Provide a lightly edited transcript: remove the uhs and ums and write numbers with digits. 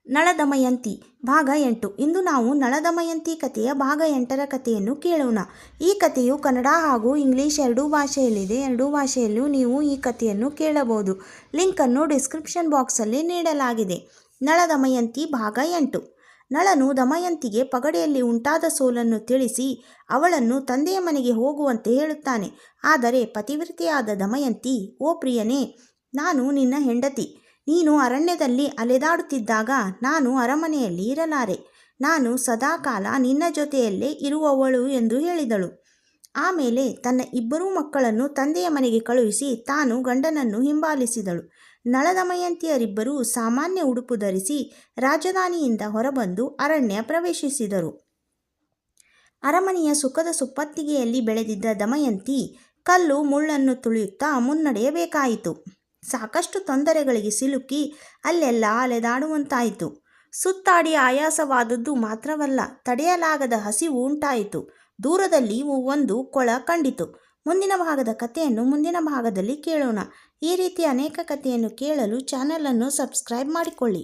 ನಳದಮಯಂತಿ ಭಾಗ 8. ಇಂದು ನಾವು ನಳದಮಯಂತಿ ಕಥೆಯ ಭಾಗ 8ರ ಕಥೆಯನ್ನು ಕೇಳೋಣ. ಈ ಕಥೆಯು ಕನ್ನಡ ಹಾಗೂ ಇಂಗ್ಲಿಷ್ ಎರಡೂ ಭಾಷೆಯಲ್ಲಿದೆ. ಎರಡೂ ಭಾಷೆಯಲ್ಲೂ ನೀವು ಈ ಕಥೆಯನ್ನು ಕೇಳಬಹುದು. ಲಿಂಕನ್ನು ಡಿಸ್ಕ್ರಿಪ್ಷನ್ ಬಾಕ್ಸಲ್ಲಿ ನೀಡಲಾಗಿದೆ. ನಳದಮಯಂತಿ ಭಾಗ 8. ನಳನು ದಮಯಂತಿಗೆ ಪಗಡೆಯಲ್ಲಿ ಉಂಟಾದ ಸೋಲನ್ನು ತಿಳಿಸಿ ಅವಳನ್ನು ತಂದೆಯ ಮನೆಗೆ ಹೋಗುವಂತೆ ಹೇಳುತ್ತಾನೆ. ಆದರೆ ಪತಿವ್ರತೆಯಾದ ದಮಯಂತಿ, ಓ ಪ್ರಿಯನೇ, ನಾನು ನಿನ್ನ ಹೆಂಡತಿ. ನೀನು ಅರಣ್ಯದಲ್ಲಿ ಅಲೆದಾಡುತ್ತಿದ್ದಾಗ ನಾನು ಅರಮನೆಯಲ್ಲಿ ಇರಲಾರೆ. ನಾನು ಸದಾಕಾಲ ನಿನ್ನ ಜೊತೆಯಲ್ಲೇ ಇರುವವಳು ಎಂದು ಹೇಳಿದಳು. ಆಮೇಲೆ ತನ್ನ ಇಬ್ಬರೂ ಮಕ್ಕಳನ್ನು ತಂದೆಯ ಮನೆಗೆ ಕಳುಹಿಸಿ ತಾನು ಗಂಡನನ್ನು ಹಿಂಬಾಲಿಸಿದಳು. ನಳದಮಯಂತಿಯರಿಬ್ಬರೂ ಸಾಮಾನ್ಯ ಉಡುಪು ಧರಿಸಿ ರಾಜಧಾನಿಯಿಂದ ಹೊರಬಂದು ಅರಣ್ಯ ಪ್ರವೇಶಿಸಿದರು. ಅರಮನೆಯ ಸುಖದ ಸುಪ್ಪತ್ತಿಗೆಯಲ್ಲಿ ಬೆಳೆದಿದ್ದ ದಮಯಂತಿ ಕಲ್ಲು ಮುಳ್ಳನ್ನು ತುಳಿಯುತ್ತಾ ಮುನ್ನಡೆಯಬೇಕಾಯಿತು. ಸಾಕಷ್ಟು ತೊಂದರೆಗಳಿಗೆ ಸಿಲುಕಿ ಅಲ್ಲೆಲ್ಲ ಅಲೆದಾಡುವಂತಾಯಿತು. ಸುತ್ತಾಡಿ ಆಯಾಸವಾದದ್ದು ಮಾತ್ರವಲ್ಲ, ತಡೆಯಲಾಗದ ಹಸಿವು ಉಂಟಾಯಿತು. ದೂರದಲ್ಲಿ ಒಂದು ಕೊಳ ಕಂಡಿತು. ಮುಂದಿನ ಭಾಗದ ಕಥೆಯನ್ನು ಮುಂದಿನ ಭಾಗದಲ್ಲಿ ಕೇಳೋಣ. ಈ ರೀತಿ ಅನೇಕ ಕಥೆಯನ್ನು ಕೇಳಲು ಚಾನಲನ್ನು ಸಬ್ಸ್ಕ್ರೈಬ್ ಮಾಡಿಕೊಳ್ಳಿ.